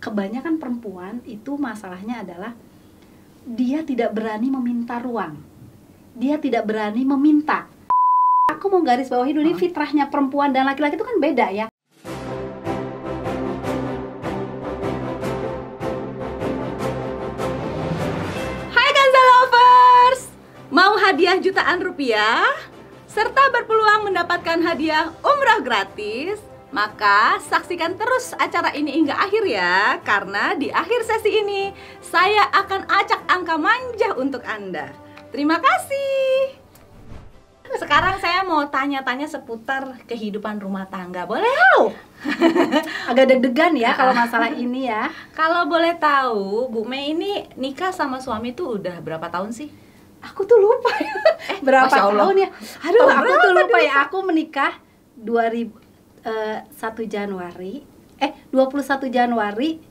kebanyakan perempuan itu masalahnya adalah dia tidak berani meminta ruang, dia tidak berani meminta. Aku mau garis bawahi dulu, ini fitrahnya perempuan dan laki-laki itu kan beda ya. Hai Kanza Lovers, mau hadiah jutaan rupiah serta berpeluang mendapatkan hadiah umrah gratis? Maka saksikan terus acara ini hingga akhir ya, karena di akhir sesi ini saya akan acak angka manja untuk Anda. Terima kasih. Sekarang saya mau tanya-tanya seputar kehidupan rumah tangga. Boleh? Agak deg-degan ya kalau masalah ini ya. Kalau boleh tahu, Bu Mei ini nikah sama suami tuh udah berapa tahun sih? Aku tuh lupa ya. Berapa tahun ya? Aduh, aku tuh lupa ya. Aku menikah 21 Januari 2001.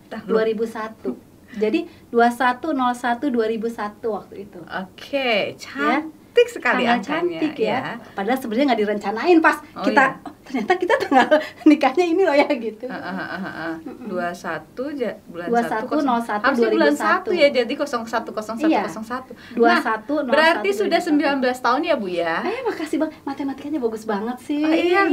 Jadi 21/01/2001 waktu itu. Oke, cantik ya? Sekali angkanya. Cantik ya. Padahal sebenarnya nggak direncanain pas kita ternyata kita tanggal nikahnya ini loh ya gitu. 21/01/2001. Harusnya bulan 1 ya, jadi 01/01/01. Iya. 21/01. Berarti sudah 19 tahun ya, Bu ya? Makasih Bang. Matematikanya bagus banget sih. Iya,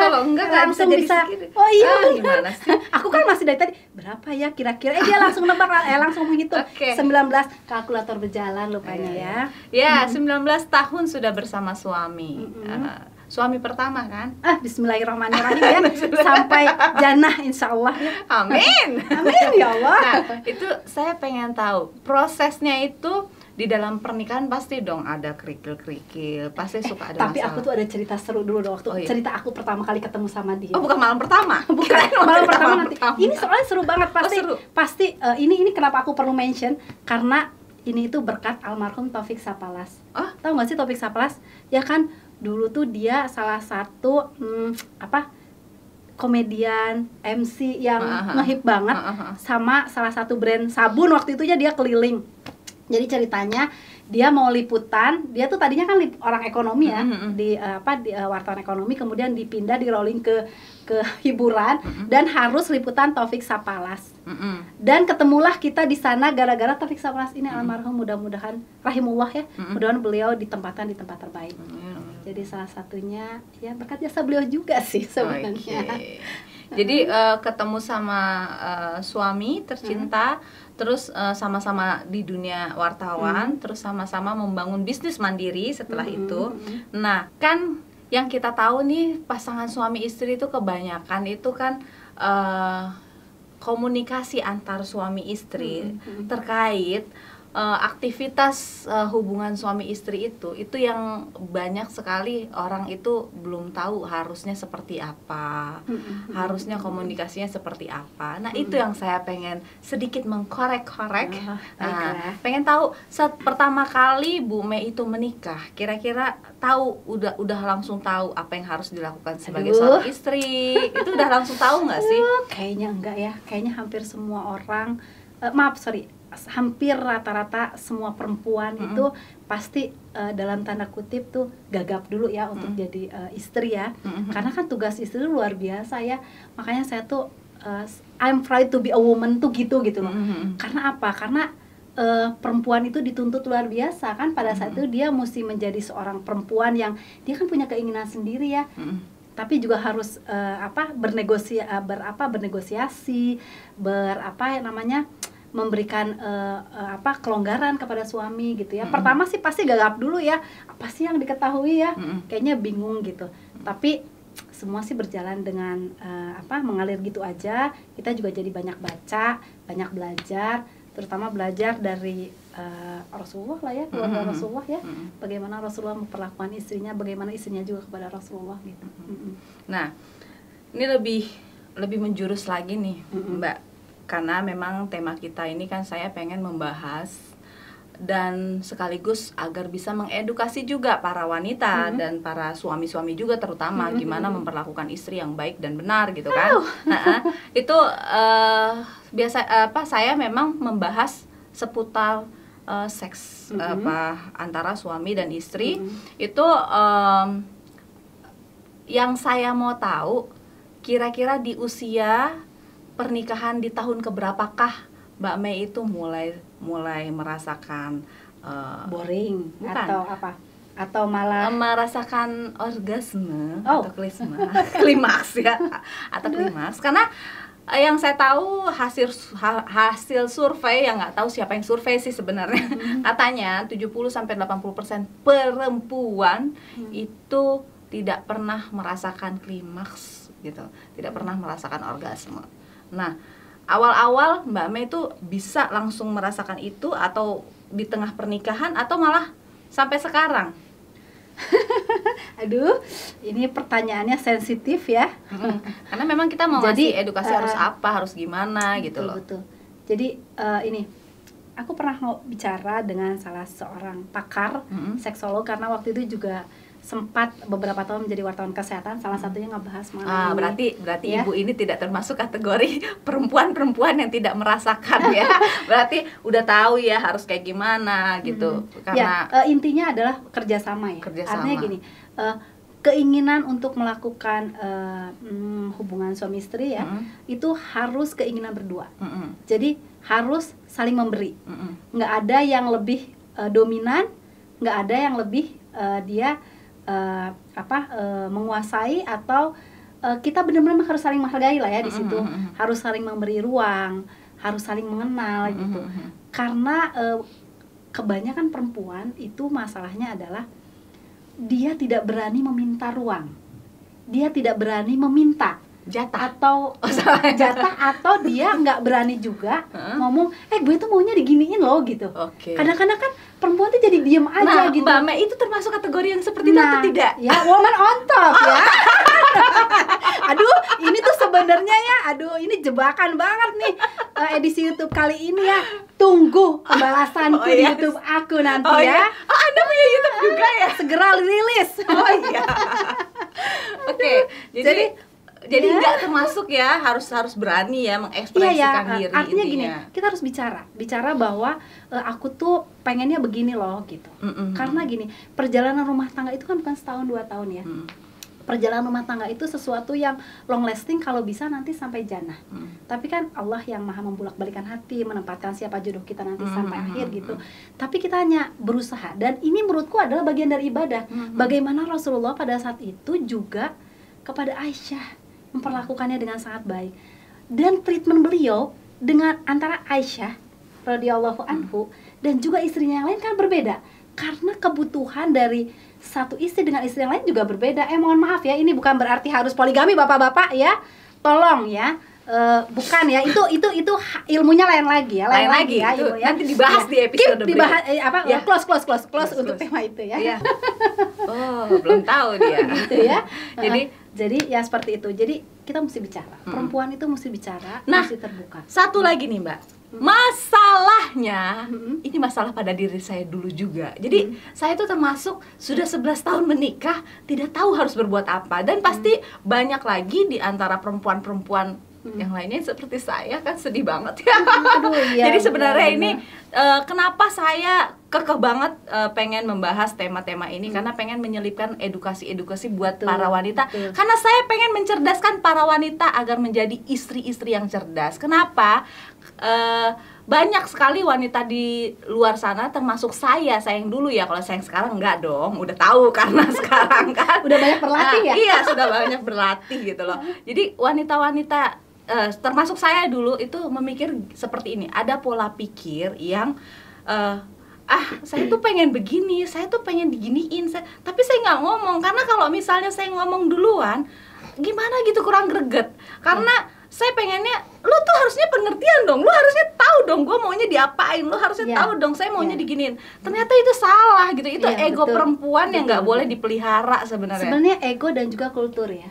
kalau enggak langsung bisa. Oh iya, gimana sih? Aku kan masih dari tadi berapa ya kira-kira. Dia langsung nebak, langsung menghitung. 19, kalkulator berjalan lupanya ya. Ya, 19 tahun sudah bersama suami. Suami pertama kan? Bismillahirrahmanirrahim ya. Sampai jannah insya Allah ya. Amin. Amin ya Allah. Nah, itu saya pengen tahu prosesnya itu di dalam pernikahan pasti dong ada kerikil-kerikil, pasti suka ada tapi masalah. Aku tuh ada cerita seru dulu dong waktu cerita aku pertama kali ketemu sama dia. Bukan malam pertama. Bukan malam pertama nanti. Ini soalnya seru banget pasti. Ini kenapa aku perlu mention, karena ini itu berkat almarhum Taufik Sapalas. Tahu nggak sih Taufik Sapalas? Ya kan, dulu tuh dia salah satu komedian MC yang ngehip banget sama salah satu brand sabun. Waktu itu dia keliling. Jadi ceritanya dia mau liputan, dia tuh tadinya kan orang ekonomi ya, di wartawan ekonomi, kemudian dipindah di rolling ke hiburan dan harus liputan Taufik Sapalas. Dan ketemulah kita di sana gara-gara Taufik Sapalas ini almarhum, mudah-mudahan rahimullah ya, mudah-mudahan beliau ditempatkan di tempat terbaik. Jadi salah satunya ya berkat jasa beliau juga sih sebenarnya. Jadi ketemu sama suami tercinta, terus sama-sama di dunia wartawan, terus sama-sama membangun bisnis mandiri setelah itu. Nah, kan yang kita tahu nih pasangan suami istri itu kebanyakan itu kan komunikasi antar suami istri terkait aktivitas hubungan suami istri itu yang banyak sekali orang itu belum tahu harusnya seperti apa, harusnya komunikasinya seperti apa. Nah, itu yang saya pengen sedikit mengkorek-korek. Pengen tahu saat pertama kali Bu Mei itu menikah, kira-kira tahu udah langsung tahu apa yang harus dilakukan sebagai suami istri. Itu udah langsung tahu nggak sih? Kayaknya enggak ya. Kayaknya hampir semua orang hampir rata-rata semua perempuan itu pasti dalam tanda kutip tuh gagap dulu ya untuk jadi istri ya. Karena kan tugas istri itu luar biasa ya. Makanya saya tuh I'm proud to be a woman tuh gitu loh. Karena apa? Karena perempuan itu dituntut luar biasa kan pada saat itu dia mesti menjadi seorang perempuan yang dia kan punya keinginan sendiri ya. Tapi juga harus bernegosiasi, memberikan kelonggaran kepada suami gitu ya. Pertama sih pasti gagap dulu ya, apa sih yang diketahui ya, kayaknya bingung gitu. Tapi semua sih berjalan dengan mengalir gitu aja. Kita juga jadi banyak baca, banyak belajar, terutama belajar dari Rasulullah lah ya, keluarga Rasulullah ya, bagaimana Rasulullah memperlakukan istrinya, bagaimana istrinya juga kepada Rasulullah gitu. Nah, ini lebih menjurus lagi nih, Mbak. Karena memang tema kita ini kan saya pengen membahas dan sekaligus agar bisa mengedukasi juga para wanita dan para suami-suami juga terutama gimana memperlakukan istri yang baik dan benar gitu kan. Itu saya memang membahas seputar seks antara suami dan istri. Itu yang saya mau tahu kira-kira di usia pernikahan di tahun keberapakah Mbak Mei itu mulai merasakan boring bukan. atau apa? Atau malah merasakan orgasme Oh. atau klimaks ya atau klimaks? Karena yang saya tahu hasil survei, yang nggak tahu siapa yang survei sih sebenarnya, katanya 70-80% perempuan itu tidak pernah merasakan klimaks gitu, tidak pernah merasakan orgasme. Nah, awal-awal Mbak Mei itu bisa langsung merasakan itu, atau di tengah pernikahan, atau malah sampai sekarang? aduh, ini pertanyaannya sensitif ya. Karena memang kita mau Jadi, ngasih edukasi harus apa, harus gimana gitu loh. Betul. Jadi ini aku pernah bicara dengan salah seorang pakar seksolog, karena waktu itu juga sempat beberapa tahun menjadi wartawan kesehatan, salah satunya ngebahas mengenai Berarti ya. ibu ini tidak termasuk kategori perempuan-perempuan yang tidak merasakan ya. Berarti udah tahu ya harus kayak gimana gitu. Karena intinya adalah kerjasama ya. Kerjasama. Artinya gini, keinginan untuk melakukan hubungan suami istri ya, itu harus keinginan berdua. Jadi harus saling memberi. Nggak ada yang lebih dominan, nggak ada yang lebih dia menguasai, atau kita benar-benar harus saling menghargai lah ya di situ. Harus saling memberi ruang, harus saling mengenal gitu. Karena kebanyakan perempuan itu masalahnya adalah dia tidak berani meminta ruang, dia tidak berani meminta jatah jatah, atau dia nggak berani juga ngomong, gue tuh maunya diginiin loh gitu. Kadang-kadang kan perempuan tuh jadi diem aja gitu. Mbak Mei itu termasuk kategori yang seperti itu atau tidak? Ya, woman on top ya. Aduh, ini tuh sebenarnya ya, ini jebakan banget nih edisi YouTube kali ini ya. Tunggu pembalasanku di YouTube aku nanti ya. Oh, Anda punya YouTube juga ya? Segera rilis. Oh iya. Oke, jadi nggak termasuk ya, harus berani ya mengekspresikan diri. Artinya intinya. gini, kita harus bicara bahwa aku tuh pengennya begini loh gitu. Karena gini, perjalanan rumah tangga itu kan bukan setahun 2 tahun ya. Perjalanan rumah tangga itu sesuatu yang long lasting, kalau bisa nanti sampai jannah. Tapi kan Allah yang maha membulak-balikan hati, menempatkan siapa jodoh kita nanti sampai akhir gitu. Tapi kita hanya berusaha, dan ini menurutku adalah bagian dari ibadah. Bagaimana Rasulullah pada saat itu juga kepada Aisyah memperlakukannya dengan sangat baik, dan treatment beliau dengan antara Aisyah radhiyallahu anhu dan juga istrinya yang lain kan berbeda, karena kebutuhan dari satu istri dengan istri yang lain juga berbeda. Mohon maaf ya, ini bukan berarti harus poligami bapak-bapak ya, tolong ya. Bukan ya, itu ilmunya lain lagi ya, lain lagi ya, itu ya. Nanti dibahas di episode dibahas ya. close untuk tema itu ya. Ya. Oh, belum tahu dia. Gitu ya. Jadi ya seperti itu. Jadi kita mesti bicara. Perempuan itu mesti bicara, nah, mesti terbuka. Satu lagi nih Mbak, masalahnya ini masalah pada diri saya dulu juga. Jadi saya itu termasuk sudah 11 tahun menikah, tidak tahu harus berbuat apa, dan pasti banyak lagi di antara perempuan-perempuan yang lainnya seperti saya kan, sedih banget ya. Aduh, iya, jadi sebenarnya benar. ini kenapa saya kekeh banget pengen membahas tema-tema ini, karena pengen menyelipkan edukasi-edukasi buat para wanita. Karena saya pengen mencerdaskan para wanita agar menjadi istri-istri yang cerdas. Kenapa? Banyak sekali wanita di luar sana, termasuk saya yang dulu ya. Kalau saya yang sekarang enggak dong, udah tahu karena sekarang kan udah banyak berlatih ya. Iya, sudah banyak berlatih gitu loh. Jadi wanita-wanita termasuk saya dulu itu memikir seperti ini. Ada pola pikir yang saya tuh pengen begini, saya tuh pengen diginiin, tapi saya nggak ngomong, karena kalau misalnya saya ngomong duluan, gimana gitu, kurang greget. Karena saya pengennya, lu tuh harusnya pengertian dong, lu harusnya tahu dong gue maunya diapain, lu harusnya tahu dong saya maunya diginiin. Ternyata itu salah gitu, itu ego betul. Perempuan yang nggak boleh dipelihara sebenarnya. Sebenarnya ego dan juga kultur ya.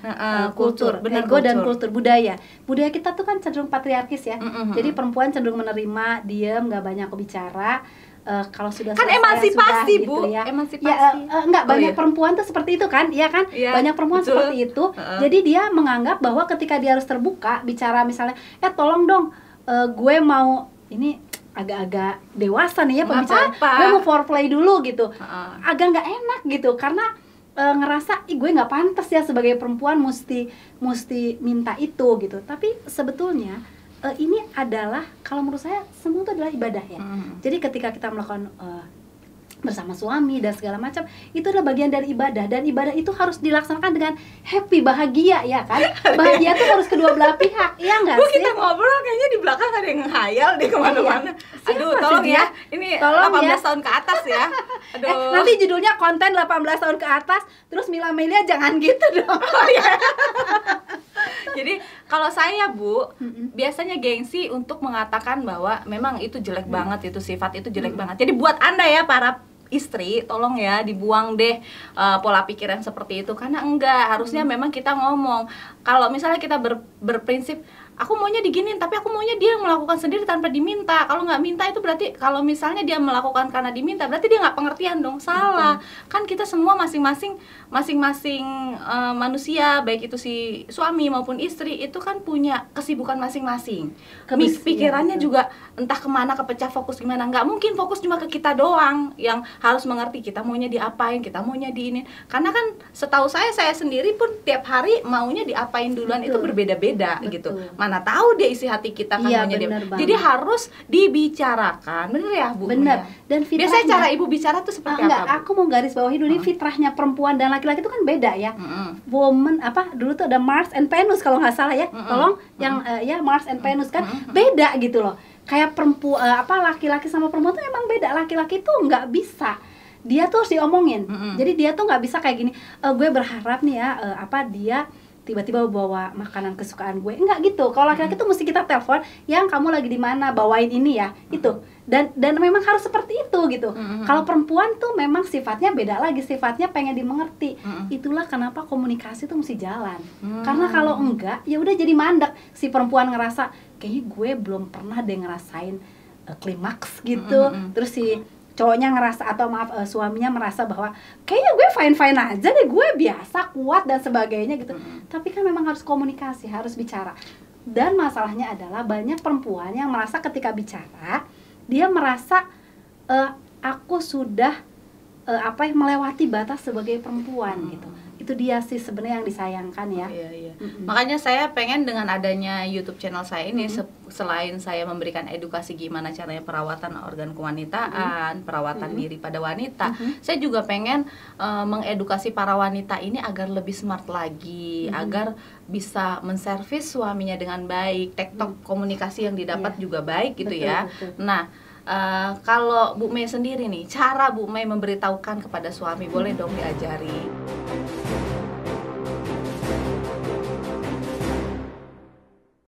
Kultur, benar, ego kultur. dan kultur, budaya kita tuh kan cenderung patriarkis ya. Jadi perempuan cenderung menerima, diam, nggak banyak bicara. Kalau sudah kan selesai, emansipasi sudah, Bu, gitu ya. emansipasi. Enggak, banyak perempuan tuh seperti itu kan, iya kan? Banyak perempuan betul. seperti itu. Jadi dia menganggap bahwa ketika dia harus terbuka bicara, misalnya, tolong dong, gue mau ini agak-agak dewasa nih ya pembicaraan, gue mau foreplay dulu gitu. Agak nggak enak gitu, karena ngerasa ih gue nggak pantas ya sebagai perempuan mesti minta itu gitu. Tapi sebetulnya ini adalah, kalau menurut saya semua itu adalah ibadah ya. Jadi ketika kita melakukan bersama suami dan segala macam, itu adalah bagian dari ibadah, dan ibadah itu harus dilaksanakan dengan happy, bahagia ya kan. Bahagia tuh harus kedua belah pihak, iya nggak sih? Kita ngobrol kayaknya di belakang ada yang ngayal deh kemana-mana. Aduh, tolong ya, ini tolong 18 ya. tahun ke atas ya. Aduh. Nanti judulnya konten 18 tahun ke atas, terus Mila Melia jangan gitu dong. Oh, iya. Jadi kalau saya Bu, biasanya gengsi untuk mengatakan bahwa memang itu jelek banget, itu sifat itu jelek banget. Jadi buat Anda ya para istri, tolong ya dibuang deh pola pikir yang seperti itu, karena enggak, harusnya memang kita ngomong. Kalau misalnya kita berprinsip aku maunya diginin, tapi aku maunya dia melakukan sendiri tanpa diminta. Kalau nggak minta itu berarti, kalau misalnya dia melakukan karena diminta, berarti dia nggak pengertian dong, salah. Kan kita semua masing-masing manusia, baik itu si suami maupun istri, itu kan punya kesibukan masing-masing. Pikirannya juga entah kemana, kepecah fokus gimana. Nggak mungkin fokus cuma ke kita doang yang harus mengerti kita maunya diapain, kita maunya diinin. Karena kan setahu saya sendiri pun tiap hari maunya diapain duluan itu berbeda-beda gitu. Mana tahu dia isi hati kita kan maunya dia. Jadi harus dibicarakan, bener ya Bu? Bener. Dan biasanya cara ibu bicara tuh seperti apa? Bu? Aku mau garis bawahi dulu, ini fitrahnya perempuan dan laki-laki itu kan beda ya. Woman dulu tuh ada Mars and Venus kalau nggak salah ya. Tolong yang ya Mars and Venus kan beda gitu loh. Kayak perempuan laki-laki sama perempuan tuh emang beda. Laki-laki tuh nggak bisa, dia tuh harus diomongin. Jadi dia tuh nggak bisa kayak gini, gue berharap nih ya dia tiba-tiba bawa makanan kesukaan gue, enggak gitu. Kalau laki-laki tuh mesti kita telepon, yang kamu lagi di mana, bawain ini ya, itu. Dan memang harus seperti itu gitu. Kalau perempuan tuh memang sifatnya beda lagi, sifatnya pengen dimengerti. Itulah kenapa komunikasi tuh mesti jalan. Karena kalau enggak, ya udah jadi mandek. Si perempuan ngerasa kayaknya gue belum pernah deh ngerasain klimaks gitu. Terus si cowoknya ngerasa, atau suaminya merasa bahwa kayaknya gue fine aja deh, gue biasa, kuat dan sebagainya gitu. Tapi kan memang harus komunikasi, harus bicara. Dan masalahnya adalah banyak perempuan yang merasa ketika bicara dia merasa aku sudah melewati batas sebagai perempuan gitu. Itu dia sih sebenarnya yang disayangkan ya. Iya. Makanya saya pengen dengan adanya YouTube channel saya ini, selain saya memberikan edukasi gimana caranya perawatan organ kewanitaan, perawatan diri pada wanita, saya juga pengen mengedukasi para wanita ini agar lebih smart lagi, agar bisa menservis suaminya dengan baik, tektok komunikasi yang didapat juga baik gitu ya. Nah, kalau Bu Mei sendiri nih, cara Bu Mei memberitahukan kepada suami, boleh dong diajari.